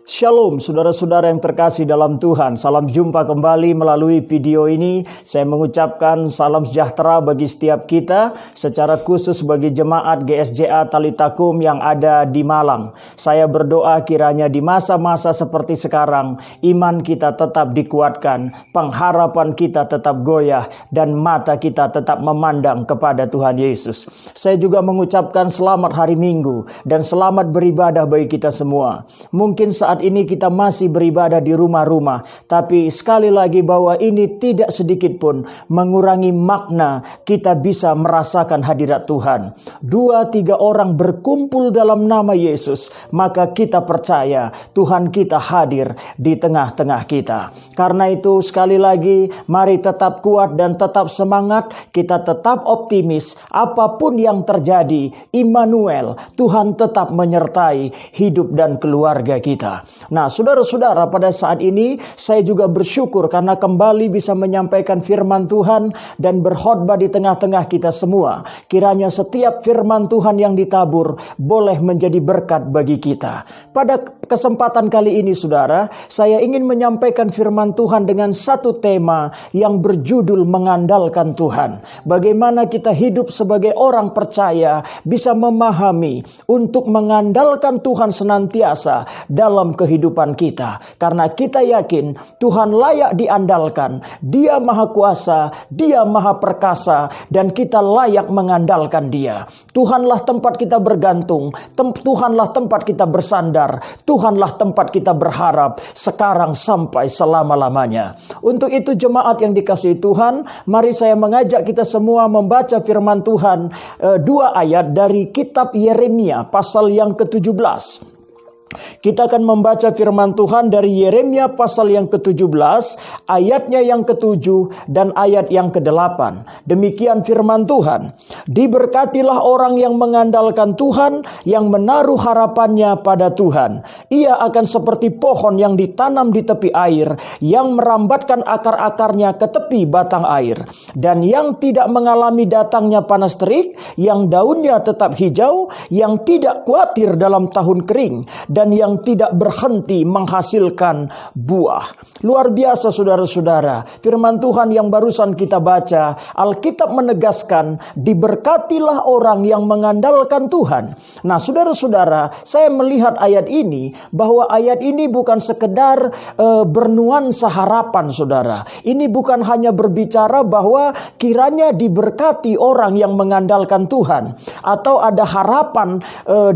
Shalom saudara-saudara yang terkasih dalam Tuhan. Salam jumpa kembali melalui video ini. Saya mengucapkan salam sejahtera bagi setiap kita, secara khusus bagi jemaat GSJA Talitakum yang ada di Malang. Saya berdoa kiranya di masa-masa seperti sekarang, iman kita tetap dikuatkan, pengharapan kita tetap goyah, dan mata kita tetap memandang kepada Tuhan Yesus. Saya juga mengucapkan selamat hari Minggu dan selamat beribadah bagi kita semua. Mungkin saat ini kita masih beribadah di rumah-rumah, tapi sekali lagi bahwa ini tidak sedikit pun mengurangi makna kita bisa merasakan hadirat Tuhan. 2-3 orang berkumpul dalam nama Yesus, maka kita percaya Tuhan kita hadir di tengah-tengah kita. Karena itu sekali lagi mari tetap kuat dan tetap semangat, kita tetap optimis apapun yang terjadi. Immanuel, Tuhan tetap menyertai hidup dan keluarga kita. Nah, saudara-saudara, pada saat ini saya juga bersyukur karena kembali bisa menyampaikan firman Tuhan dan berkhotbah di tengah-tengah kita semua. Kiranya setiap firman Tuhan yang ditabur boleh menjadi berkat bagi kita. Pada kesempatan kali ini, saudara, saya ingin menyampaikan firman Tuhan dengan satu tema yang berjudul mengandalkan Tuhan. Bagaimana kita hidup sebagai orang percaya bisa memahami untuk mengandalkan Tuhan senantiasa dalam kehidupan kita. Karena kita yakin Tuhan layak diandalkan. Dia maha kuasa, Dia maha perkasa, dan kita layak mengandalkan Dia. Tuhanlah tempat kita bergantung, Tuhanlah tempat kita bersandar, Tuhanlah tempat kita berharap sekarang sampai selama-lamanya. Untuk itu jemaat yang dikasihi Tuhan, mari saya mengajak kita semua membaca firman Tuhan, 2 ayat dari kitab Yeremia pasal yang ke-17. Kita akan membaca firman Tuhan dari Yeremia pasal yang ke-17, ayatnya yang ke-7 dan ayat yang ke-8. Demikian firman Tuhan. Diberkatilah orang yang mengandalkan Tuhan, yang menaruh harapannya pada Tuhan. Ia akan seperti pohon yang ditanam di tepi air, yang merambatkan akar-akarnya ke tepi batang air, dan yang tidak mengalami datangnya panas terik, yang daunnya tetap hijau, yang tidak khawatir dalam tahun kering, dan yang tidak berhenti menghasilkan buah. Luar biasa saudara-saudara, firman Tuhan yang barusan kita baca, Alkitab menegaskan, diberkatilah orang yang mengandalkan Tuhan. Nah saudara-saudara, saya melihat ayat ini, bahwa ayat ini bukan sekedar bernuansa harapan saudara. Ini bukan hanya berbicara bahwa kiranya diberkati orang yang mengandalkan Tuhan, atau ada harapan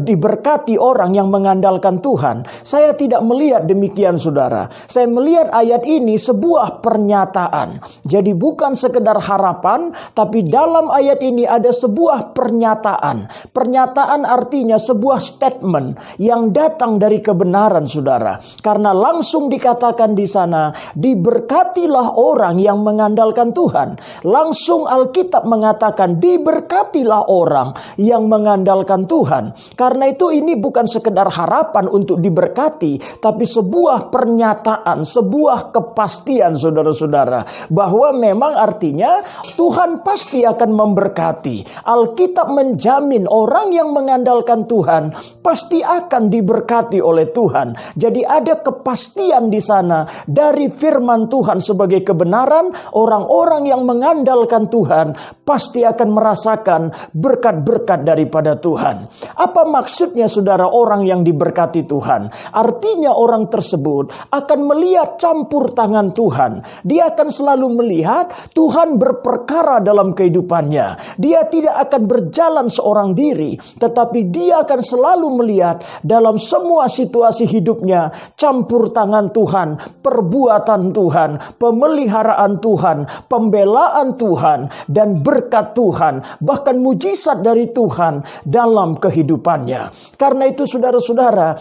diberkati orang yang mengandalkan Tuhan. Saya tidak melihat demikian saudara. Saya melihat ayat ini sebuah pernyataan. Jadi bukan sekedar harapan, tapi dalam ayat ini ada sebuah pernyataan. Pernyataan artinya sebuah statement yang datang dari kebenaran saudara. Karena langsung dikatakan di sana, diberkatilah orang yang mengandalkan Tuhan. Langsung Alkitab mengatakan, diberkatilah orang yang mengandalkan Tuhan. Karena itu ini bukan sekedar harapan untuk diberkati, tapi sebuah pernyataan, sebuah kepastian saudara-saudara, bahwa memang artinya Tuhan pasti akan memberkati. Alkitab menjamin orang yang mengandalkan Tuhan pasti akan diberkati oleh Tuhan. Jadi ada kepastian di sana dari firman Tuhan sebagai kebenaran. Orang-orang yang mengandalkan Tuhan pasti akan merasakan berkat-berkat daripada Tuhan. Apa maksudnya saudara orang yang diberkati Tuhan? Artinya orang tersebut akan melihat campur tangan Tuhan. Dia akan selalu melihat Tuhan berperkara dalam kehidupannya. Dia tidak akan berjalan seorang diri, tetapi dia akan selalu melihat dalam semua situasi hidupnya campur tangan Tuhan, perbuatan Tuhan, pemeliharaan Tuhan, pembelaan Tuhan, dan berkat Tuhan, bahkan mujizat dari Tuhan dalam kehidupannya. Karena itu saudara-saudara,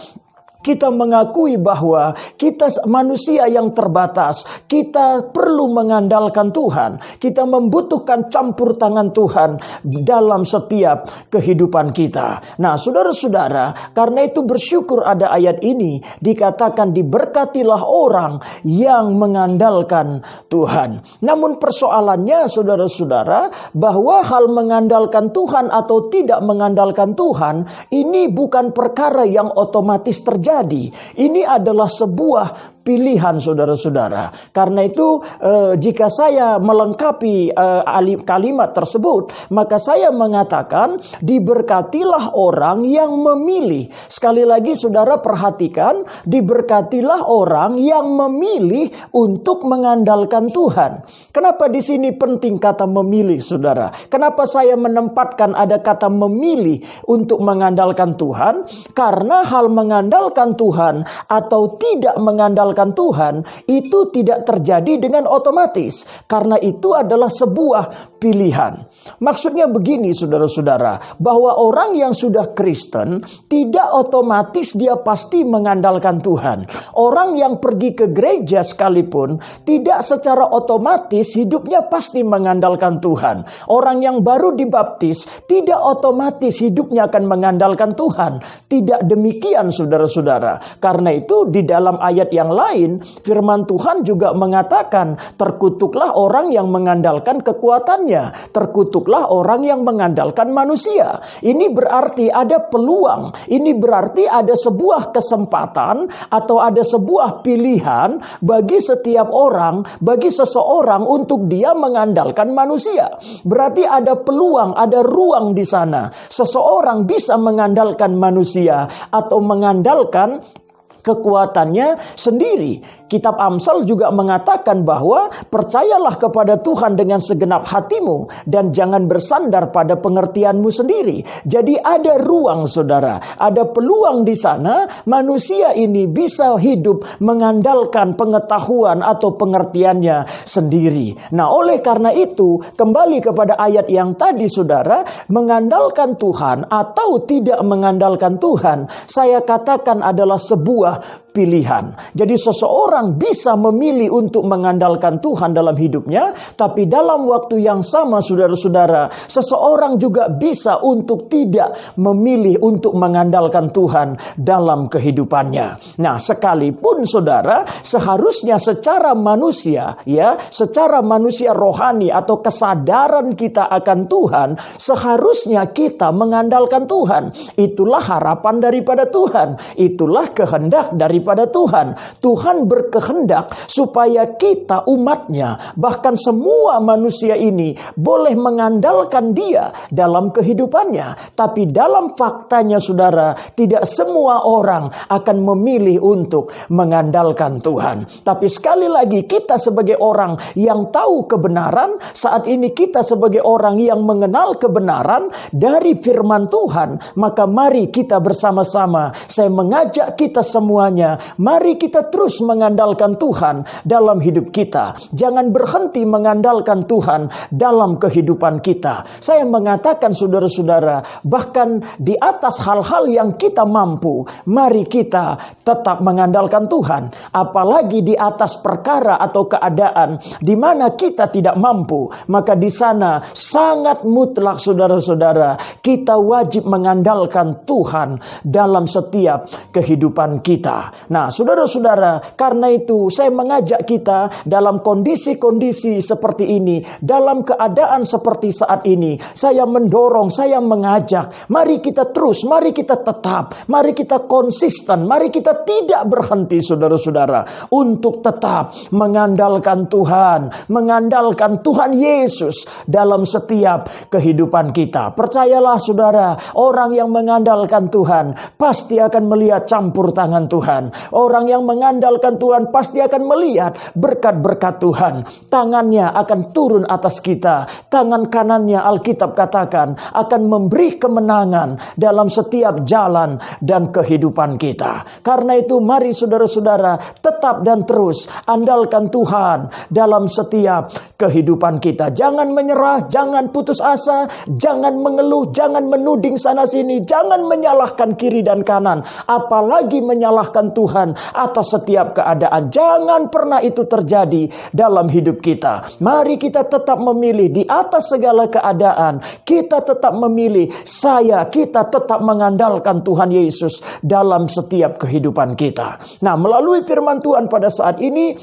Kita mengakui bahwa kita manusia yang terbatas. Kita perlu mengandalkan Tuhan. Kita membutuhkan campur tangan Tuhan dalam setiap kehidupan kita. Nah, saudara-saudara, karena itu bersyukur ada ayat ini dikatakan diberkatilah orang yang mengandalkan Tuhan. Namun persoalannya saudara-saudara, bahwa hal mengandalkan Tuhan atau tidak mengandalkan Tuhan ini bukan perkara yang otomatis terjadi. Ini adalah sebuah pilihan saudara-saudara. Karena itu jika saya melengkapi kalimat tersebut, maka saya mengatakan diberkatilah orang yang memilih. Sekali lagi saudara perhatikan, diberkatilah orang yang memilih untuk mengandalkan Tuhan. Kenapa di sini penting kata memilih saudara? Kenapa saya menempatkan ada kata memilih untuk mengandalkan Tuhan? Karena hal mengandalkan Tuhan atau tidak mengandalkan Tuhan itu tidak terjadi dengan otomatis, karena itu adalah sebuah pilihan. Maksudnya begini saudara-saudara, bahwa orang yang sudah Kristen tidak otomatis dia pasti mengandalkan Tuhan. Orang yang pergi ke gereja sekalipun tidak secara otomatis hidupnya pasti mengandalkan Tuhan. Orang yang baru dibaptis tidak otomatis hidupnya akan mengandalkan Tuhan. Tidak demikian saudara-saudara. Karena itu di dalam ayat yang lain firman Tuhan juga mengatakan, terkutuklah orang yang mengandalkan kekuatannya, terkutuklah orang yang mengandalkan manusia. Ini berarti ada peluang, ini berarti ada sebuah kesempatan atau ada sebuah pilihan bagi setiap orang, bagi seseorang untuk dia mengandalkan manusia. Berarti ada peluang, ada ruang di sana. Seseorang bisa mengandalkan manusia atau mengandalkan kekuatannya sendiri. Kitab Amsal juga mengatakan bahwa percayalah kepada Tuhan dengan segenap hatimu dan jangan bersandar pada pengertianmu sendiri. Jadi ada ruang saudara, ada peluang di sana. Manusia ini bisa hidup mengandalkan pengetahuan atau pengertiannya sendiri. Nah, oleh karena itu kembali kepada ayat yang tadi saudara, mengandalkan Tuhan atau tidak mengandalkan Tuhan, saya katakan adalah sebuah pilihan. Jadi seseorang bisa memilih untuk mengandalkan Tuhan dalam hidupnya, tapi dalam waktu yang sama saudara-saudara, seseorang juga bisa untuk tidak memilih untuk mengandalkan Tuhan dalam kehidupannya. Nah, sekalipun saudara, seharusnya secara manusia, secara manusia rohani atau kesadaran kita akan Tuhan, seharusnya kita mengandalkan Tuhan. Itulah harapan daripada Tuhan, itulah kehendak daripada Tuhan. Tuhan berkehendak supaya kita umatnya, bahkan semua manusia ini boleh mengandalkan Dia dalam kehidupannya. Tapi dalam faktanya saudara, tidak semua orang akan memilih untuk mengandalkan Tuhan. Tapi sekali lagi, kita sebagai orang yang tahu kebenaran, saat ini kita sebagai orang yang mengenal kebenaran dari firman Tuhan, maka mari kita bersama-sama, saya mengajak kita semuanya, mari kita terus mengandalkan Tuhan dalam hidup kita. Jangan berhenti mengandalkan Tuhan dalam kehidupan kita. Saya mengatakan saudara-saudara, bahkan di atas hal-hal yang kita mampu, mari kita tetap mengandalkan Tuhan. Apalagi di atas perkara atau keadaan di mana kita tidak mampu, maka di sana sangat mutlak saudara-saudara, kita wajib mengandalkan Tuhan dalam setiap kehidupan kita. Nah, saudara-saudara, karena itu saya mengajak kita dalam kondisi-kondisi seperti ini, dalam keadaan seperti saat ini, saya mendorong, saya mengajak, mari kita terus, mari kita tetap, mari kita konsisten, mari kita tidak berhenti saudara-saudara untuk tetap mengandalkan Tuhan, mengandalkan Tuhan Yesus dalam setiap kehidupan kita. Percayalah saudara, orang yang mengandalkan Tuhan pasti akan melihat campur tangan Tuhan. Tuhan. Orang yang mengandalkan Tuhan pasti akan melihat berkat-berkat Tuhan. Tangannya akan turun atas kita. Tangan kanannya, Alkitab katakan, akan memberi kemenangan dalam setiap jalan dan kehidupan kita. Karena itu mari saudara-saudara tetap dan terus andalkan Tuhan dalam setiap kehidupan kita. Jangan menyerah, jangan putus asa, jangan mengeluh, jangan menuding sana sini, jangan menyalahkan kiri dan kanan, apalagi menyalahkan Tuhan atas setiap keadaan. Jangan pernah itu terjadi dalam hidup kita. Mari kita tetap memilih di atas segala keadaan. Kita tetap memilih kita tetap mengandalkan Tuhan Yesus dalam setiap kehidupan kita. Nah, melalui firman Tuhan pada saat ini,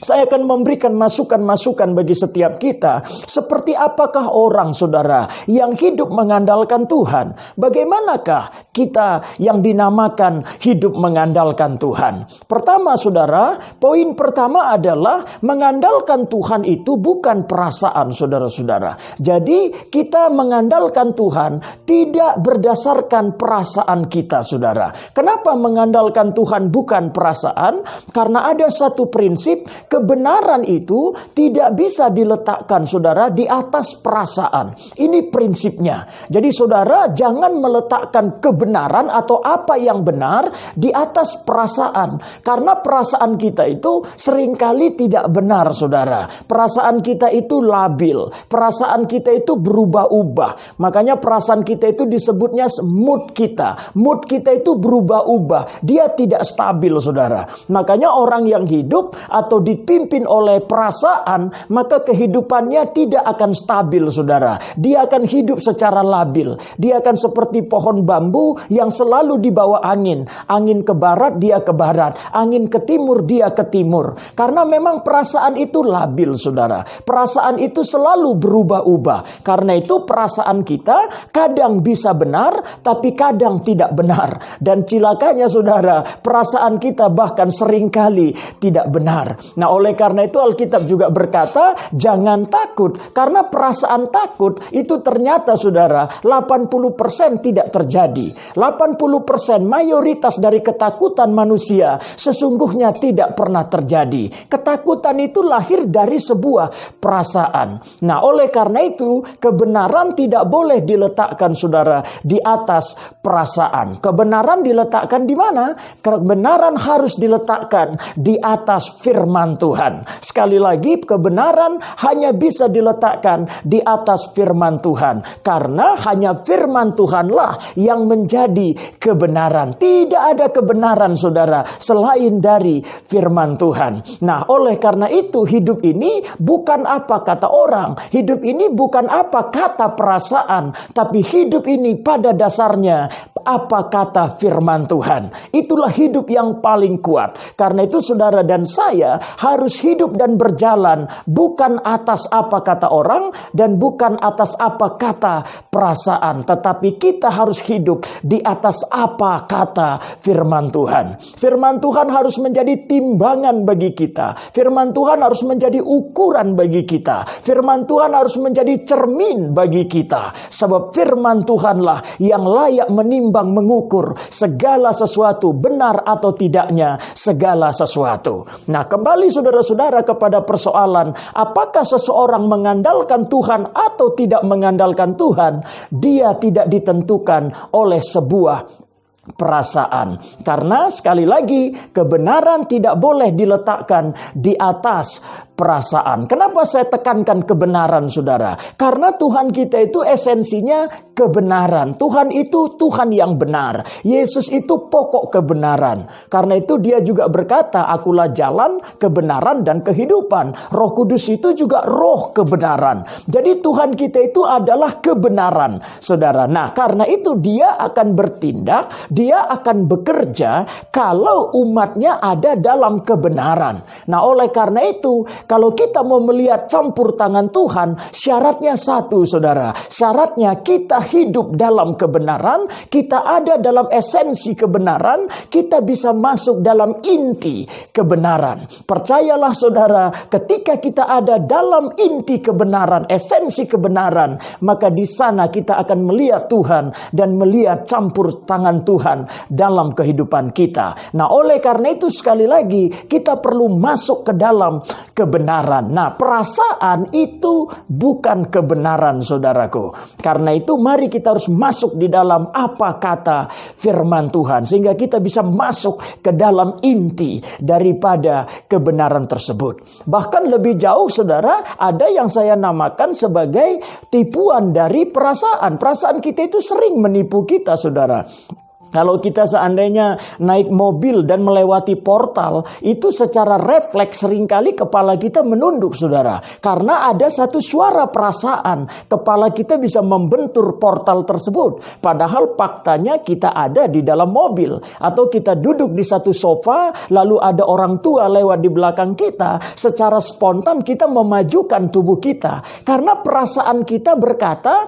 saya akan memberikan masukan-masukan bagi setiap kita. Seperti apakah orang, saudara, yang hidup mengandalkan Tuhan? Bagaimanakah kita yang dinamakan hidup mengandalkan Tuhan? Pertama, saudara, poin pertama adalah mengandalkan Tuhan itu bukan perasaan, saudara-saudara. Jadi, kita mengandalkan Tuhan tidak berdasarkan perasaan kita, saudara. Kenapa mengandalkan Tuhan bukan perasaan? Karena ada satu prinsip, kebenaran itu tidak bisa diletakkan, saudara, di atas perasaan. Ini prinsipnya. Jadi saudara jangan meletakkan kebenaran atau apa yang benar di atas perasaan. Karena perasaan kita itu seringkali tidak benar, saudara. Perasaan kita itu labil. Perasaan kita itu berubah-ubah. Makanya perasaan kita itu disebutnya mood kita. Mood kita itu berubah-ubah. Dia tidak stabil, saudara. Makanya orang yang hidup atau dipimpin oleh perasaan, maka kehidupannya tidak akan stabil, saudara. Dia akan hidup secara labil. Dia akan seperti pohon bambu yang selalu dibawa angin. Angin ke barat, dia ke barat. Angin ke timur, dia ke timur. Karena memang perasaan itu labil, saudara. Perasaan itu selalu berubah-ubah. Karena itu perasaan kita kadang bisa benar, tapi kadang tidak benar. Dan cilakanya, saudara, perasaan kita bahkan seringkali tidak benar. Nah, oleh karena itu Alkitab juga berkata, jangan takut. Karena perasaan takut itu ternyata, saudara, 80% tidak terjadi. 80% mayoritas dari ketakutan manusia sesungguhnya tidak pernah terjadi. Ketakutan itu lahir dari sebuah perasaan. Nah, oleh karena itu kebenaran tidak boleh diletakkan, saudara, di atas perasaan. Kebenaran diletakkan di mana? Kebenaran harus diletakkan di atas firman Tuhan. Sekali lagi, kebenaran hanya bisa diletakkan di atas firman Tuhan. Karena hanya firman Tuhanlah yang menjadi kebenaran. Tidak ada kebenaran, saudara, selain dari firman Tuhan. Nah, oleh karena itu hidup ini bukan apa kata orang. Hidup ini bukan apa kata perasaan. Tapi hidup ini pada dasarnya apa kata firman Tuhan. Itulah hidup yang paling kuat. Karena itu saudara dan saya harus hidup dan berjalan bukan atas apa kata orang dan bukan atas apa kata perasaan, tetapi kita harus hidup di atas apa kata firman Tuhan. Firman Tuhan harus menjadi timbangan bagi kita. Firman Tuhan harus menjadi ukuran bagi kita. Firman Tuhan harus menjadi cermin bagi kita. Sebab firman Tuhanlah yang layak menimbang, mengukur segala sesuatu, benar atau tidaknya segala sesuatu. Nah, kembali saudara-saudara kepada persoalan, apakah seseorang mengandalkan Tuhan atau tidak mengandalkan Tuhan? Dia tidak ditentukan oleh sebuah perasaan. Karena sekali lagi, kebenaran tidak boleh diletakkan di atas perasaan. Kenapa saya tekankan kebenaran, saudara? Karena Tuhan kita itu esensinya kebenaran. Tuhan itu Tuhan yang benar. Yesus itu pokok kebenaran. Karena itu dia juga berkata, akulah jalan, kebenaran, dan kehidupan. Roh Kudus itu juga roh kebenaran. Jadi Tuhan kita itu adalah kebenaran, saudara. Nah, karena itu dia akan bertindak, dia akan bekerja kalau umatnya ada dalam kebenaran. Nah, oleh karena itu, Kalau kita mau melihat campur tangan Tuhan, syaratnya satu, saudara. Syaratnya kita hidup dalam kebenaran, kita ada dalam esensi kebenaran, kita bisa masuk dalam inti kebenaran. Percayalah saudara, ketika kita ada dalam inti kebenaran, esensi kebenaran, maka di sana kita akan melihat Tuhan dan melihat campur tangan Tuhan dalam kehidupan kita. Nah, oleh karena itu sekali lagi kita perlu masuk ke dalam kebenaran. Nah, perasaan itu bukan kebenaran, saudaraku. Karena itu mari kita harus masuk di dalam apa kata firman Tuhan, sehingga kita bisa masuk ke dalam inti daripada kebenaran tersebut. Bahkan lebih jauh, saudara, ada yang saya namakan sebagai tipuan dari perasaan. Perasaan kita itu sering menipu kita, saudara. Kalau kita seandainya naik mobil dan melewati portal, itu secara refleks seringkali kepala kita menunduk, saudara. Karena ada satu suara perasaan, kepala kita bisa membentur portal tersebut. Padahal faktanya kita ada di dalam mobil. Atau kita duduk di satu sofa, lalu ada orang tua lewat di belakang kita. Secara spontan kita memajukan tubuh kita. Karena perasaan kita berkata,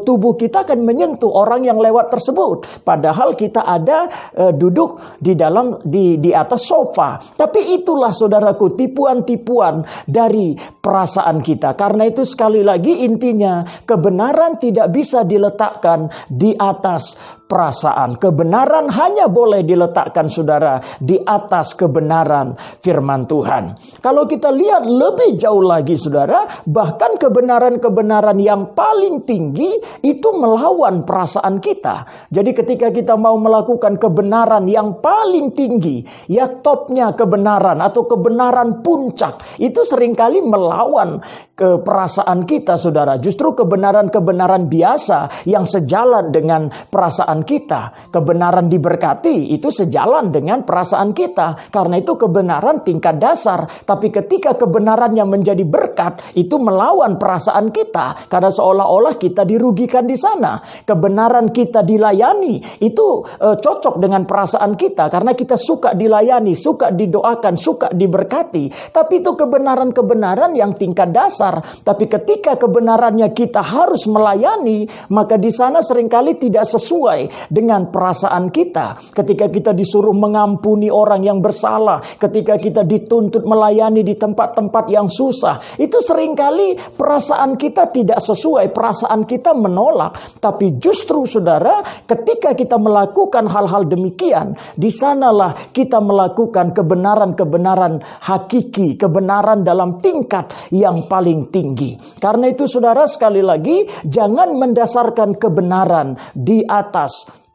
tubuh kita akan menyentuh orang yang lewat tersebut. Padahal kita ada duduk di atas sofa. Tapi itulah saudaraku, tipuan-tipuan dari perasaan kita. Karena itu sekali lagi intinya, kebenaran tidak bisa diletakkan di atas perasaan. Kebenaran hanya boleh diletakkan, saudara, di atas kebenaran firman Tuhan. Kalau kita lihat lebih jauh lagi, saudara, bahkan kebenaran-kebenaran yang paling tinggi itu melawan perasaan kita. Jadi ketika kita mau melakukan kebenaran yang paling tinggi, ya topnya kebenaran atau kebenaran puncak, itu seringkali melawan ke perasaan kita, saudara. Justru kebenaran-kebenaran biasa yang sejalan dengan perasaan kita, kebenaran diberkati, itu sejalan dengan perasaan kita. Karena itu kebenaran tingkat dasar. Tapi ketika kebenarannya menjadi berkat, itu melawan perasaan kita. Karena seolah-olah kita dirugikan di sana. Kebenaran kita dilayani, itu cocok dengan perasaan kita. Karena kita suka dilayani, suka didoakan, suka diberkati. Tapi itu kebenaran-kebenaran yang tingkat dasar. Tapi ketika kebenarannya kita harus melayani, maka di sana seringkali tidak sesuai dengan perasaan kita. Ketika kita disuruh mengampuni orang yang bersalah, ketika kita dituntut melayani di tempat-tempat yang susah, itu seringkali perasaan kita tidak sesuai, perasaan kita menolak. Tapi justru saudara, ketika kita melakukan hal-hal demikian, di sanalah kita melakukan kebenaran-kebenaran hakiki, kebenaran dalam tingkat yang paling tinggi. Karena itu saudara, sekali lagi, jangan mendasarkan kebenaran di atas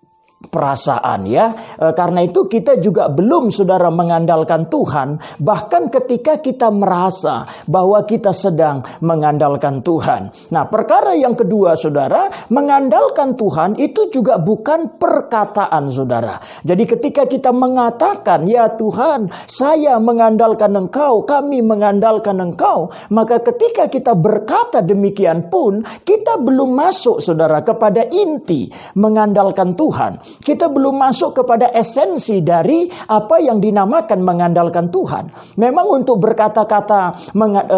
perasaan, ya. Karena itu kita juga belum, saudara, mengandalkan Tuhan. Bahkan ketika kita merasa bahwa kita sedang mengandalkan Tuhan. Nah, perkara yang kedua, saudara, mengandalkan Tuhan itu juga bukan perkataan, saudara. Jadi ketika kita mengatakan, ya Tuhan, saya mengandalkan Engkau, kami mengandalkan Engkau, maka ketika kita berkata demikian pun, kita belum masuk, saudara, kepada inti mengandalkan Tuhan. Kita belum masuk kepada esensi dari apa yang dinamakan mengandalkan Tuhan. Memang untuk berkata-kata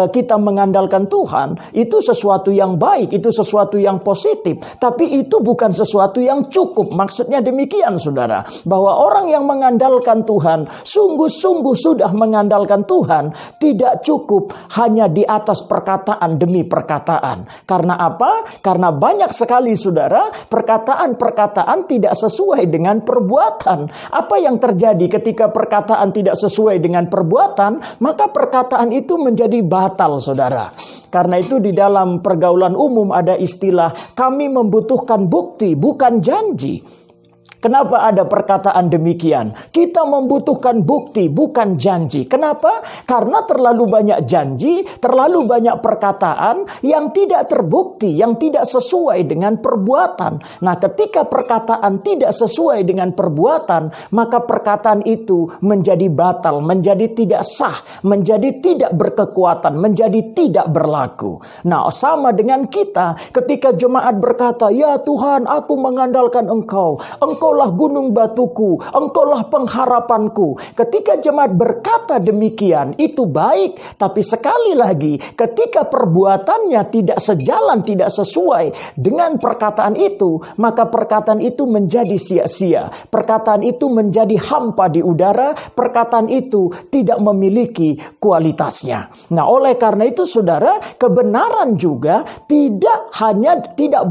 kita mengandalkan Tuhan, itu sesuatu yang baik, itu sesuatu yang positif. Tapi itu bukan sesuatu yang cukup. Maksudnya demikian, saudara, bahwa orang yang mengandalkan Tuhan, sungguh-sungguh sudah mengandalkan Tuhan, tidak cukup hanya di atas perkataan demi perkataan. Karena apa? Karena banyak sekali, saudara, perkataan-perkataan tidak sesuai dengan perbuatan. Apa yang terjadi ketika perkataan tidak sesuai dengan perbuatan? Maka perkataan itu menjadi batal, saudara. Karena itu di dalam pergaulan umum ada istilah, kami membutuhkan bukti, bukan janji. Kenapa ada perkataan demikian? Kita membutuhkan bukti, bukan janji. Kenapa? Karena terlalu banyak janji, terlalu banyak perkataan yang tidak terbukti, yang tidak sesuai dengan perbuatan. Nah, ketika perkataan tidak sesuai dengan perbuatan, maka perkataan itu menjadi batal, menjadi tidak sah, menjadi tidak berkekuatan, menjadi tidak berlaku. Nah, sama dengan kita, ketika jemaat berkata, ya Tuhan, aku mengandalkan Engkau, Engkau Engkaulah gunung batuku, Engkaulah pengharapanku. Ketika jemaat berkata demikian, itu baik. Tapi sekali lagi, ketika perbuatannya tidak sejalan, tidak sesuai dengan perkataan itu, maka perkataan itu menjadi sia-sia. Perkataan itu menjadi hampa di udara. Perkataan itu tidak memiliki kualitasnya. Nah, oleh karena itu saudara, kebenaran juga tidak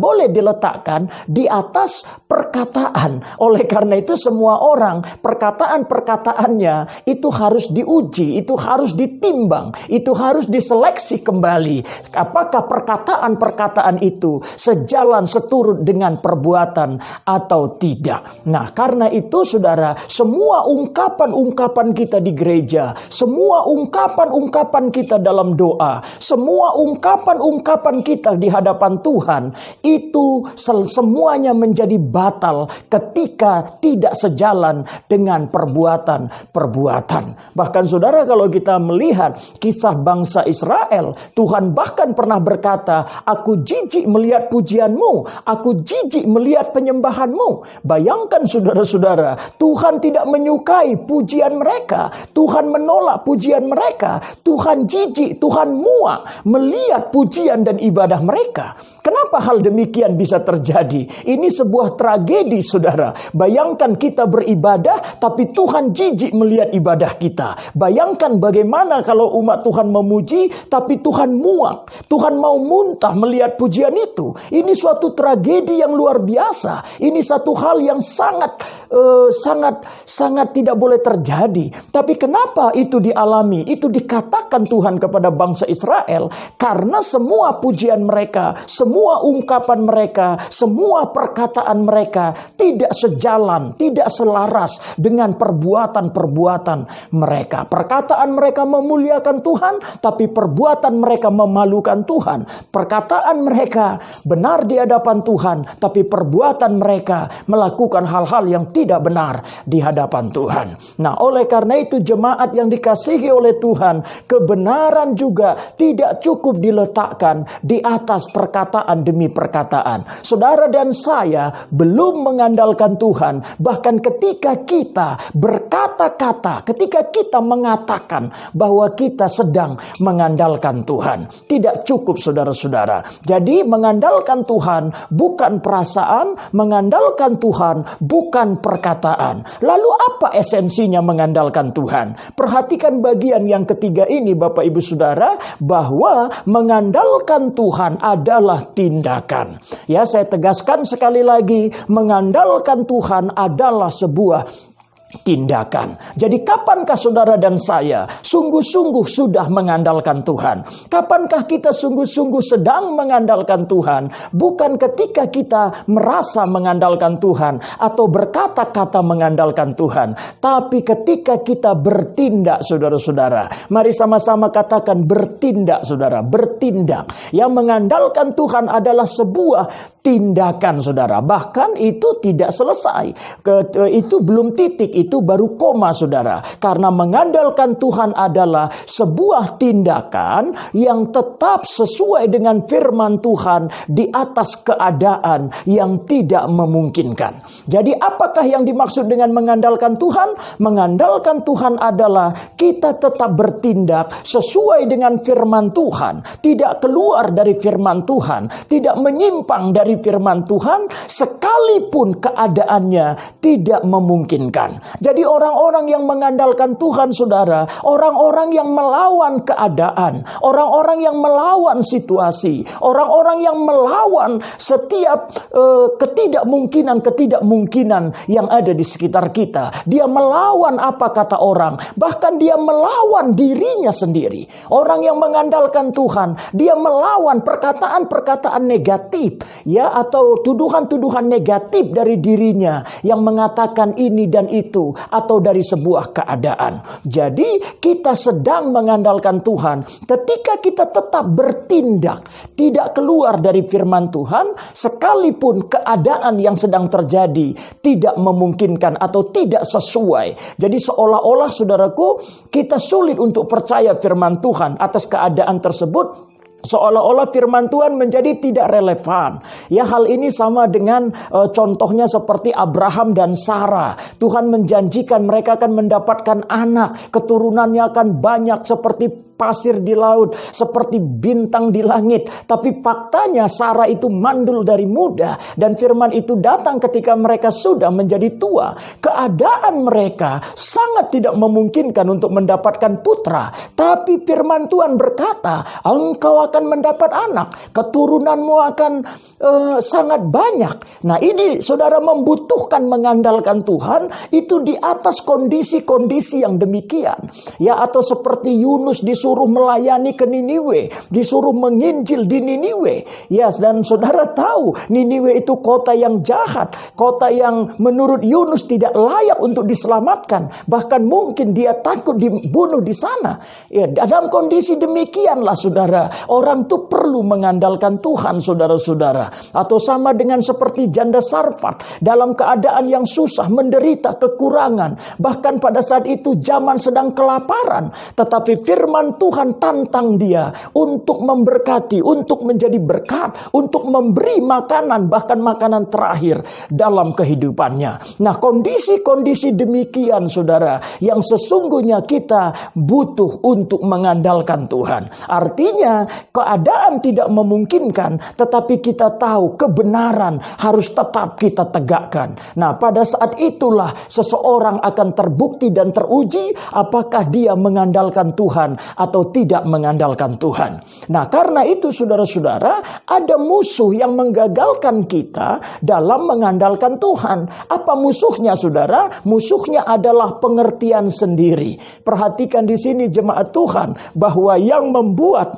boleh diletakkan di atas perkataan. Oleh karena itu semua orang perkataan-perkataannya itu harus diuji, itu harus ditimbang, itu harus diseleksi kembali. Apakah perkataan-perkataan itu sejalan seturut dengan perbuatan atau tidak. Nah, karena itu saudara, semua ungkapan-ungkapan kita di gereja, semua ungkapan-ungkapan kita dalam doa, semua ungkapan-ungkapan kita di hadapan Tuhan, itu semuanya menjadi batal ketika tidak sejalan dengan perbuatan-perbuatan. Bahkan saudara, kalau kita melihat kisah bangsa Israel, Tuhan bahkan pernah berkata, aku jijik melihat pujianmu, aku jijik melihat penyembahanmu. Bayangkan saudara-saudara, Tuhan tidak menyukai pujian mereka, Tuhan menolak pujian mereka, Tuhan jijik, Tuhan muak melihat pujian dan ibadah mereka. Kenapa hal demikian bisa terjadi? Ini sebuah tragedi saudara. Bayangkan kita beribadah tapi Tuhan jijik melihat ibadah kita. Bayangkan bagaimana kalau umat Tuhan memuji tapi Tuhan muak, Tuhan mau muntah melihat pujian itu. Ini suatu tragedi yang luar biasa. Ini satu hal yang sangat tidak boleh terjadi. Tapi kenapa itu dialami? Itu dikatakan Tuhan kepada bangsa Israel karena semua pujian mereka, semua ungkapan mereka, semua perkataan mereka tidak sejalan, tidak selaras dengan perbuatan-perbuatan mereka. Perkataan mereka memuliakan Tuhan, tapi perbuatan mereka memalukan Tuhan. Perkataan mereka benar di hadapan Tuhan, tapi perbuatan mereka melakukan hal-hal yang tidak benar di hadapan Tuhan. Nah, oleh karena itu jemaat yang dikasihi oleh Tuhan, kebenaran juga tidak cukup diletakkan di atas perkataan demi perkataan. Saudara dan saya belum mengandalkan Tuhan. Bahkan ketika kita berkata-kata, ketika kita mengatakan bahwa kita sedang mengandalkan Tuhan, tidak cukup saudara-saudara. Jadi mengandalkan Tuhan bukan perasaan, mengandalkan Tuhan bukan perkataan. Lalu apa esensinya mengandalkan Tuhan? Perhatikan bagian yang ketiga ini Bapak Ibu Saudara, bahwa mengandalkan Tuhan adalah tindakan. Ya, saya tegaskan sekali lagi, mengandalkan Tuhan adalah sebuah tindakan. Jadi kapankah saudara dan saya sungguh-sungguh sudah mengandalkan Tuhan? Kapankah kita sungguh-sungguh sedang mengandalkan Tuhan? Bukan ketika kita merasa mengandalkan Tuhan atau berkata-kata mengandalkan Tuhan, tapi ketika kita bertindak saudara-saudara. Mari sama-sama katakan bertindak saudara, bertindak. Yang mengandalkan Tuhan adalah sebuah tindakan saudara. Bahkan itu tidak selesai. Itu belum titik, itu baru koma saudara. Karena mengandalkan Tuhan adalah sebuah tindakan yang tetap sesuai dengan firman Tuhan di atas keadaan yang tidak memungkinkan. Jadi apakah yang dimaksud dengan mengandalkan Tuhan? Mengandalkan Tuhan adalah kita tetap bertindak sesuai dengan firman Tuhan. Tidak keluar dari firman Tuhan. Tidak menyimpang dari firman Tuhan sekalipun keadaannya tidak memungkinkan. Jadi orang-orang yang mengandalkan Tuhan saudara, orang-orang yang melawan keadaan, orang-orang yang melawan situasi, orang-orang yang melawan setiap ketidakmungkinan yang ada di sekitar kita. Dia melawan apa kata orang, bahkan dia melawan dirinya sendiri. Orang yang mengandalkan Tuhan, dia melawan perkataan-perkataan negatif, ya, atau tuduhan-tuduhan negatif dari dirinya yang mengatakan ini dan itu, atau dari sebuah keadaan. Jadi kita sedang mengandalkan Tuhan ketika kita tetap bertindak tidak keluar dari firman Tuhan, sekalipun keadaan yang sedang terjadi tidak memungkinkan atau tidak sesuai. Jadi seolah-olah saudaraku, kita sulit untuk percaya firman Tuhan atas keadaan tersebut. Seolah-olah firman Tuhan menjadi tidak relevan. Ya, hal ini sama dengan contohnya seperti Abraham dan Sarah. Tuhan menjanjikan mereka akan mendapatkan anak, keturunannya akan banyak seperti pasir di laut, seperti bintang di langit. Tapi faktanya Sarah itu mandul dari muda, dan firman itu datang ketika mereka sudah menjadi tua. Keadaan mereka sangat tidak memungkinkan untuk mendapatkan putra. Tapi firman Tuhan berkata, engkau akan mendapat anak, keturunanmu akan sangat banyak. Nah, ini saudara membutuhkan mengandalkan Tuhan itu di atas kondisi-kondisi yang demikian. Ya, atau seperti Yunus disuruh melayani ke Niniwe, disuruh menginjil di Niniwe. Yes, dan saudara tahu Niniwe itu kota yang jahat, kota yang menurut Yunus tidak layak untuk diselamatkan. Bahkan mungkin dia takut dibunuh di sana. Ya, dalam kondisi demikianlah saudara, orang itu perlu mengandalkan Tuhan, saudara-saudara. Atau sama dengan seperti janda Sarfat dalam keadaan yang susah, menderita kekurangan. Bahkan pada saat itu zaman sedang kelaparan, tetapi firman Tuhan tantang dia untuk memberkati, untuk menjadi berkat, untuk memberi makanan, bahkan makanan terakhir dalam kehidupannya. Nah, kondisi-kondisi demikian saudara, yang sesungguhnya kita butuh untuk mengandalkan Tuhan. Artinya keadaan tidak memungkinkan, tetapi kita tahu kebenaran harus tetap kita tegakkan. Nah, pada saat itulah seseorang akan terbukti dan teruji apakah dia mengandalkan Tuhan atau tidak mengandalkan Tuhan. Nah, karena itu saudara-saudara, ada musuh yang menggagalkan kita dalam mengandalkan Tuhan. Apa musuhnya saudara? Musuhnya adalah pengertian sendiri. Perhatikan di sini jemaat Tuhan, bahwa yang membuat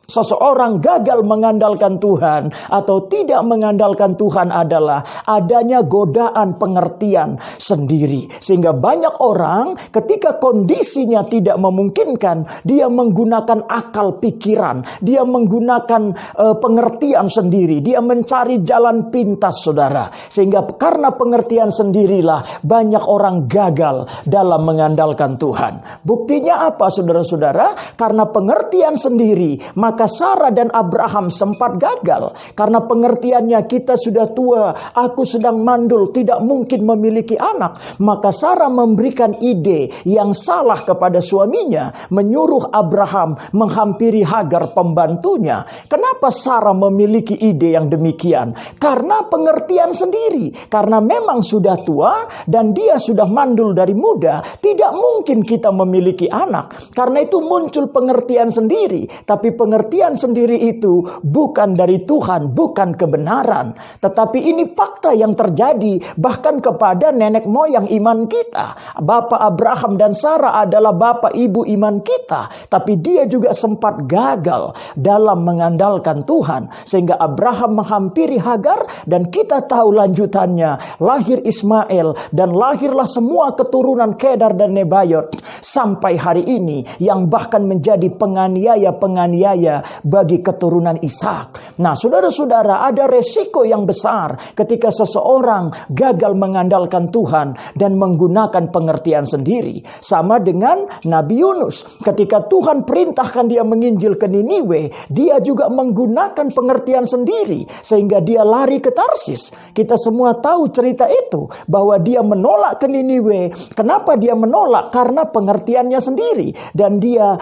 seseorang gagal mengandalkan Tuhan atau tidak mengandalkan Tuhan adalah adanya godaan pengertian sendiri. Sehingga banyak orang ketika kondisinya tidak memungkinkan, dia menggunakan akal pikiran, dia menggunakan pengertian sendiri, dia mencari jalan pintas saudara. Sehingga karena pengertian sendirilah banyak orang gagal dalam mengandalkan Tuhan. Buktinya apa saudara-saudara? Karena pengertian sendiri, maka Sarah dan Abraham sempat gagal. Karena pengertiannya, kita sudah tua, aku sedang mandul, tidak mungkin memiliki anak. Maka Sarah memberikan ide yang salah kepada suaminya, menyuruh Abraham menghampiri Hagar pembantunya. Kenapa Sarah memiliki ide yang demikian? Karena pengertian sendiri. Karena memang sudah tua dan dia sudah mandul dari muda, tidak mungkin kita memiliki anak. Karena itu muncul pengertian sendiri. Tapi pengertian sendiri itu bukan dari Tuhan, bukan kebenaran. Tetapi ini fakta yang terjadi bahkan kepada nenek moyang iman kita. Bapak Abraham dan Sarah adalah bapak ibu iman kita. Tapi dia juga sempat gagal dalam mengandalkan Tuhan. Sehingga Abraham menghampiri Hagar, dan kita tahu lanjutannya. Lahir Ismail dan lahirlah semua keturunan Kedar dan Nebayot. Sampai hari ini yang bahkan menjadi penganiaya-penganiaya bagi keturunan Ishak. Nah, saudara-saudara, ada resiko yang besar ketika seseorang gagal mengandalkan Tuhan dan menggunakan pengertian sendiri. Sama dengan Nabi Yunus. Ketika Tuhan perintahkan dia menginjil ke Niniwe, dia juga menggunakan pengertian sendiri sehingga dia lari ke Tarsis. Kita semua tahu cerita itu, bahwa dia menolak ke Niniwe. Kenapa dia menolak? Karena pengertiannya sendiri, dan dia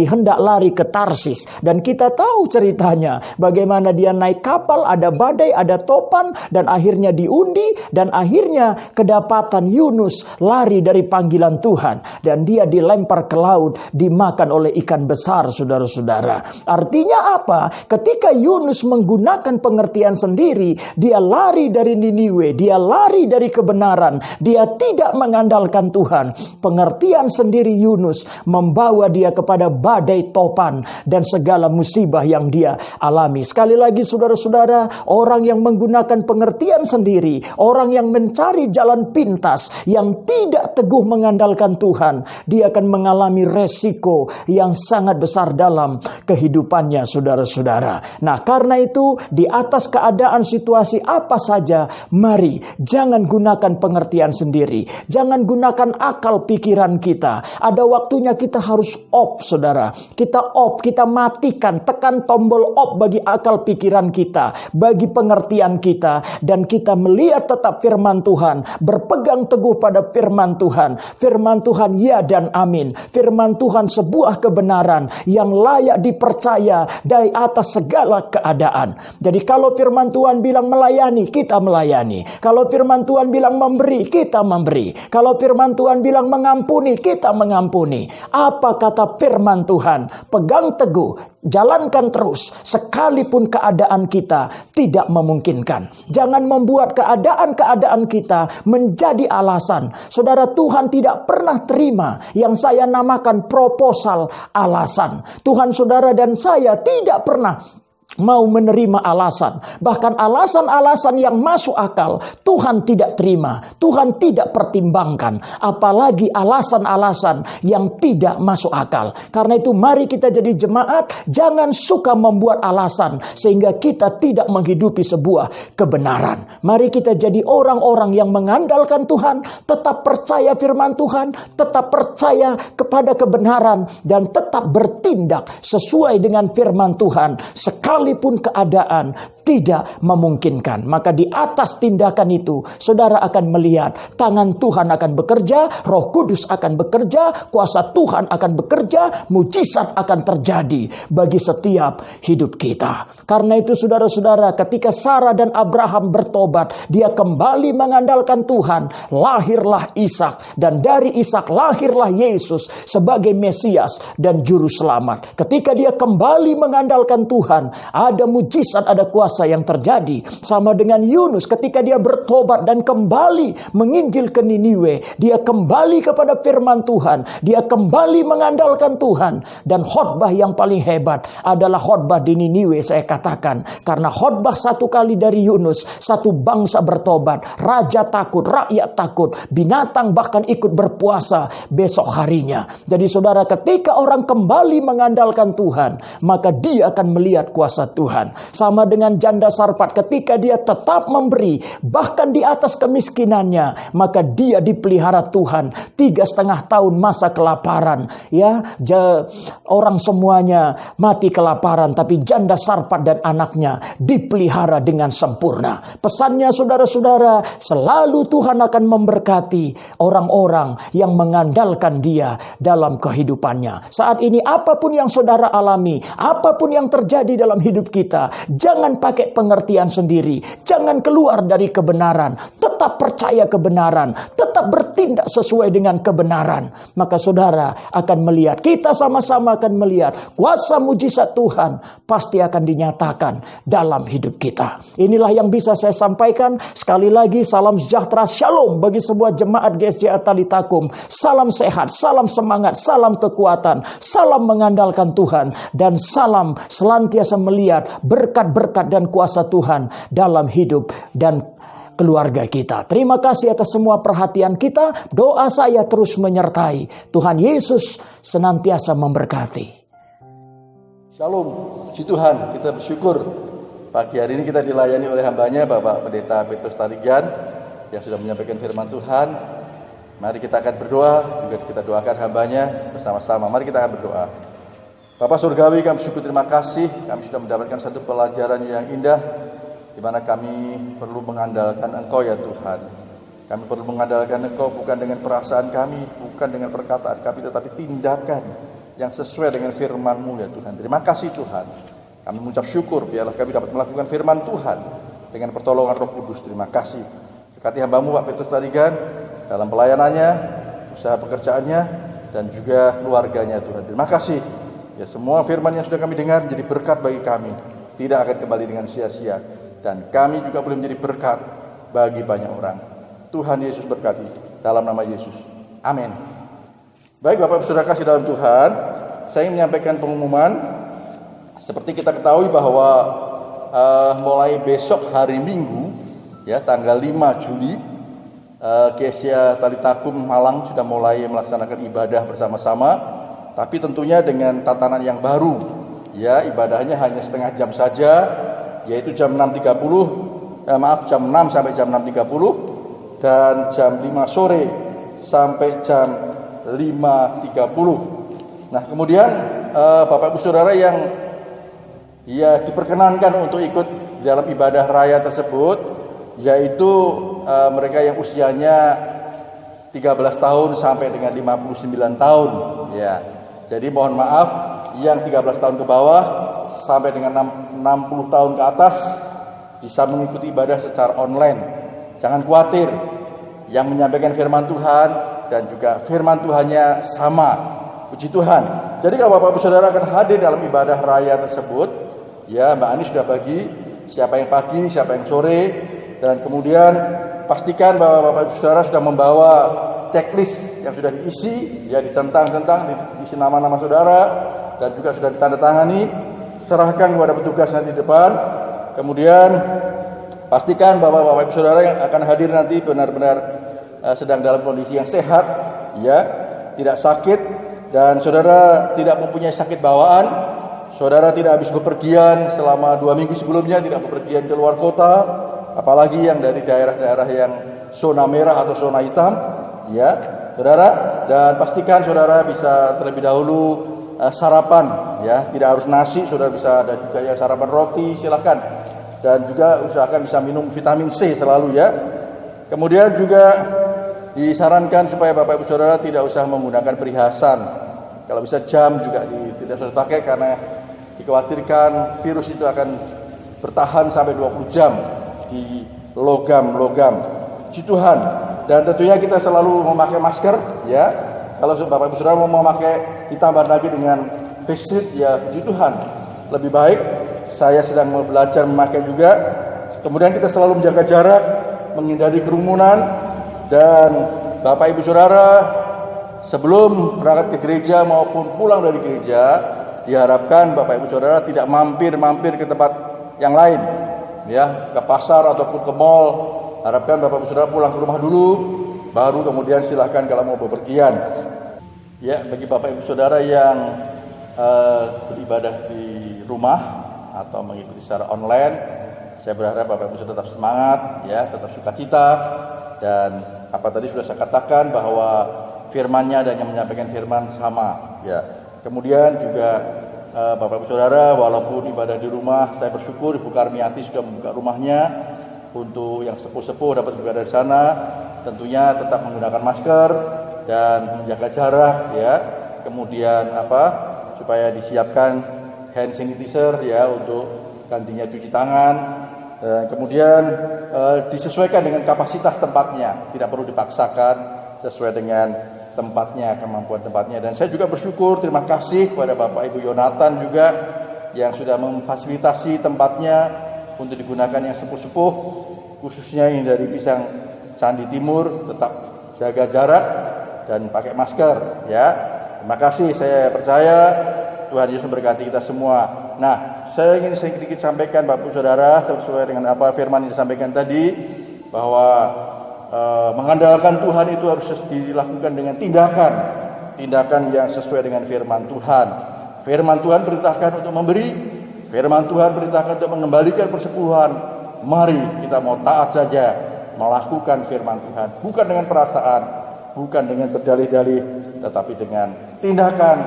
hendak lari ke Tarsis. Dan kita tahu ceritanya, bagaimana dia naik kapal, ada badai, ada topan, dan akhirnya diundi, dan akhirnya kedapatan Yunus lari dari panggilan Tuhan, dan dia dilempar ke laut, dimakan oleh ikan besar, saudara-saudara. Artinya apa? Ketika Yunus menggunakan pengertian sendiri, dia lari dari Niniwe, dia lari dari kebenaran, dia tidak mengandalkan Tuhan. Pengertian sendiri Yunus membawa dia kepada badai topan dan segala musibah yang dia alami. Sekali lagi saudara-saudara, orang yang menggunakan pengertian sendiri, orang yang mencari jalan pintas, yang tidak teguh mengandalkan Tuhan, dia akan mengalami resiko yang sangat besar dalam kehidupannya, saudara-saudara. Nah, karena itu di atas keadaan situasi apa saja, mari jangan gunakan pengertian sendiri, jangan gunakan akal pikiran kita. Ada waktunya kita harus off, saudara. Kita off, kita matikan matikan, tekan tombol off bagi akal pikiran kita, bagi pengertian kita, dan kita melihat tetap firman Tuhan, berpegang teguh pada firman Tuhan. Firman Tuhan ya dan amin. Firman Tuhan sebuah kebenaran yang layak dipercaya dari atas segala keadaan. Jadi kalau firman Tuhan bilang melayani, kita melayani. Kalau firman Tuhan bilang memberi, kita memberi. Kalau firman Tuhan bilang mengampuni, kita mengampuni. Apa kata firman Tuhan? Pegang teguh, jalankan terus, sekalipun keadaan kita tidak memungkinkan. Jangan membuat keadaan-keadaan kita menjadi alasan. Saudara, Tuhan tidak pernah terima yang saya namakan proposal alasan. Tuhan, saudara, dan saya tidak pernah mau menerima alasan. Bahkan alasan-alasan yang masuk akal Tuhan tidak terima, Tuhan tidak pertimbangkan. Apalagi alasan-alasan yang tidak masuk akal. Karena itu mari kita jadi jemaat, jangan suka membuat alasan sehingga kita tidak menghidupi sebuah kebenaran. Mari kita jadi orang-orang yang mengandalkan Tuhan, tetap percaya firman Tuhan, tetap percaya kepada kebenaran, dan tetap bertindak sesuai dengan firman Tuhan. Sekalipun keadaan tidak memungkinkan, maka di atas tindakan itu saudara akan melihat tangan Tuhan akan bekerja, Roh Kudus akan bekerja, kuasa Tuhan akan bekerja, mujizat akan terjadi bagi setiap hidup kita. Karena itu saudara-saudara, ketika Sarah dan Abraham bertobat, dia kembali mengandalkan Tuhan, lahirlah Ishak, dan dari Ishak lahirlah Yesus sebagai Mesias dan Juru Selamat. Ketika dia kembali mengandalkan Tuhan, ada mujizat, ada kuasa yang terjadi. Sama dengan Yunus ketika dia bertobat dan kembali menginjil ke Niniwe, dia kembali kepada firman Tuhan, dia kembali mengandalkan Tuhan. Dan khotbah yang paling hebat adalah khotbah di Niniwe, saya katakan, karena khotbah satu kali dari Yunus, satu bangsa bertobat, raja takut, rakyat takut, binatang bahkan ikut berpuasa besok harinya. Jadi saudara, ketika orang kembali mengandalkan Tuhan, maka dia akan melihat kuasa Tuhan. Sama dengan janda Sarfat, ketika dia tetap memberi bahkan di atas kemiskinannya, maka dia dipelihara Tuhan 3,5 tahun masa kelaparan. Ya, orang semuanya mati kelaparan, tapi janda Sarfat dan anaknya dipelihara dengan sempurna. Pesannya saudara-saudara, selalu Tuhan akan memberkati orang-orang yang mengandalkan Dia dalam kehidupannya. Saat ini apapun yang saudara alami, apapun yang terjadi dalam hidup kita, jangan pakai pengertian sendiri, jangan keluar dari kebenaran, tetap percaya kebenaran, tetap bertindak sesuai dengan kebenaran. Maka saudara akan melihat, kita sama-sama akan melihat kuasa mujizat Tuhan pasti akan dinyatakan dalam hidup kita. Inilah yang bisa saya sampaikan. Sekali lagi, salam sejahtera, shalom bagi sebuah jemaat GSJA Talitakum. Salam sehat, salam semangat, salam kekuatan, salam mengandalkan Tuhan, dan salam senantiasa melihat berkat-berkat dan kuasa Tuhan dalam hidup dan keluarga kita. Terima kasih atas semua perhatian kita. Doa saya terus menyertai. Tuhan Yesus senantiasa memberkati. Shalom, puji Tuhan, kita bersyukur pagi hari ini kita dilayani oleh hambanya Bapak Pendeta Petrus Tarigan yang sudah menyampaikan firman Tuhan. Mari kita akan berdoa, juga kita doakan hambanya bersama-sama. Mari kita akan berdoa. Bapak Surgawi, kami bersyukur, terima kasih, kami sudah mendapatkan satu pelajaran yang indah, di mana kami perlu mengandalkan Engkau ya Tuhan. Kami perlu mengandalkan Engkau bukan dengan perasaan kami, bukan dengan perkataan kami, tetapi tindakan yang sesuai dengan firman-Mu ya Tuhan. Terima kasih Tuhan. Kami mengucap syukur biarlah kami dapat melakukan firman Tuhan dengan pertolongan Roh Kudus. Terima kasih. Berkati hamba-Mu Pak Petrus Tarigan dalam pelayanannya, usaha pekerjaannya, dan juga keluarganya Tuhan. Terima kasih. Ya, semua firman yang sudah kami dengar menjadi berkat bagi kami, tidak akan kembali dengan sia-sia, dan kami juga boleh menjadi berkat bagi banyak orang. Tuhan Yesus berkati dalam nama Yesus. Amin. Baik Bapak Saudara kasih dalam Tuhan, saya ingin menyampaikan pengumuman. Seperti kita ketahui bahwa mulai besok hari Minggu, ya tanggal 5 Juli, GSJA Talitakum Malang sudah mulai melaksanakan ibadah bersama-sama, tapi tentunya dengan tatanan yang baru. Ya, ibadahnya hanya setengah jam saja, yaitu jam 6.30, jam 6 sampai jam 6.30, dan jam 5 sore sampai jam 5.30. Nah, kemudian Bapak Ibu Saudara yang ya diperkenankan untuk ikut di dalam ibadah raya tersebut, yaitu mereka yang usianya 13 tahun sampai dengan 59 tahun ya. Jadi mohon maaf yang 13 tahun ke bawah sampai dengan 60 tahun ke atas bisa mengikuti ibadah secara online. Jangan khawatir, yang menyampaikan firman Tuhan dan juga firman Tuhannya sama. Puji Tuhan. Jadi kalau Bapak Ibu Saudara akan hadir dalam ibadah raya tersebut, ya Mbak Ani sudah bagi siapa yang pagi, siapa yang sore, dan kemudian pastikan bahwa Bapak Ibu Saudara sudah membawa checklist yang sudah diisi, ya dicentang-centang, diisi nama-nama saudara dan juga sudah ditandatangani, serahkan kepada petugas nanti di depan. Kemudian pastikan bahwa Bapak Ibu Saudara yang akan hadir nanti benar-benar sedang dalam kondisi yang sehat, ya, tidak sakit, dan saudara tidak mempunyai sakit bawaan. Saudara tidak habis bepergian selama 2 minggu sebelumnya, tidak bepergian ke luar kota, apalagi yang dari daerah-daerah yang zona merah atau zona hitam, ya, saudara. Dan pastikan saudara bisa terlebih dahulu sarapan, ya, tidak harus nasi, saudara bisa ada juga yang sarapan roti, silahkan. Dan juga usahakan bisa minum vitamin C selalu, ya. Kemudian juga disarankan supaya Bapak Ibu Saudara tidak usah menggunakan perhiasan. Kalau bisa jam juga tidak usah pakai karena dikhawatirkan virus itu akan bertahan sampai 20 jam di logam-logam. Puji Tuhan. Dan tentunya kita selalu memakai masker, ya. Kalau Bapak Ibu Saudara mau memakai ditambah lagi dengan face shield, ya puji Tuhan. Lebih baik. Saya sedang belajar memakai juga. Kemudian kita selalu menjaga jarak, menghindari kerumunan, dan Bapak Ibu Saudara sebelum berangkat ke gereja maupun pulang dari gereja, diharapkan Bapak Ibu Saudara tidak mampir ke tempat yang lain, ya, ke pasar ataupun ke mall. Harapkan Bapak Ibu Saudara pulang ke rumah dulu, baru kemudian silahkan kalau mau bepergian. Ya, bagi Bapak Ibu Saudara yang beribadah di rumah atau mengikuti secara online, saya berharap Bapak Ibu Saudara tetap semangat, ya, tetap sukacita, dan apa tadi sudah saya katakan bahwa firman-Nya dan yang menyampaikan firman sama, ya. Kemudian juga Bapak Ibu Saudara, walaupun ibadah di rumah, saya bersyukur Ibu Karmiati sudah membuka rumahnya untuk yang sepuh-sepuh dapat beribadah di sana. Tentunya tetap menggunakan masker dan menjaga jarak, ya. Kemudian supaya disiapkan hand sanitizer, ya, untuk gantinya cuci tangan. Dan kemudian disesuaikan dengan kapasitas tempatnya, tidak perlu dipaksakan, sesuai dengan tempatnya, kemampuan tempatnya. Dan saya juga bersyukur, terima kasih kepada Bapak Ibu Yonatan juga yang sudah memfasilitasi tempatnya untuk digunakan yang sepuh-sepuh, khususnya yang dari Pisang Candi Timur, tetap jaga jarak dan pakai masker, ya. Terima kasih, saya percaya Tuhan Yesus memberkati kita semua. Nah, saya ingin sedikit sampaikan Bapak Saudara sesuai dengan apa firman yang disampaikan tadi, bahwa mengandalkan Tuhan itu harus dilakukan dengan tindakan yang sesuai dengan firman Tuhan. Firman Tuhan perintahkan untuk memberi, firman Tuhan perintahkan untuk mengembalikan persepuluhan. Mari kita mau taat saja melakukan firman Tuhan, bukan dengan perasaan, bukan dengan berdalih-dalih, tetapi dengan tindakan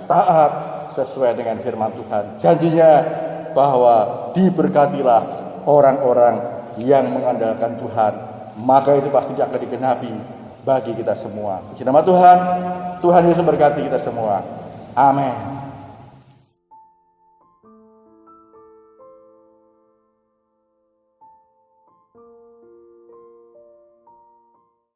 taat sesuai dengan firman Tuhan. Janjinya bahwa diberkatilah orang-orang yang mengandalkan Tuhan, maka itu pasti akan digenapi bagi kita semua. Puji nama Tuhan. Tuhan Yesus berkati kita semua. Amin.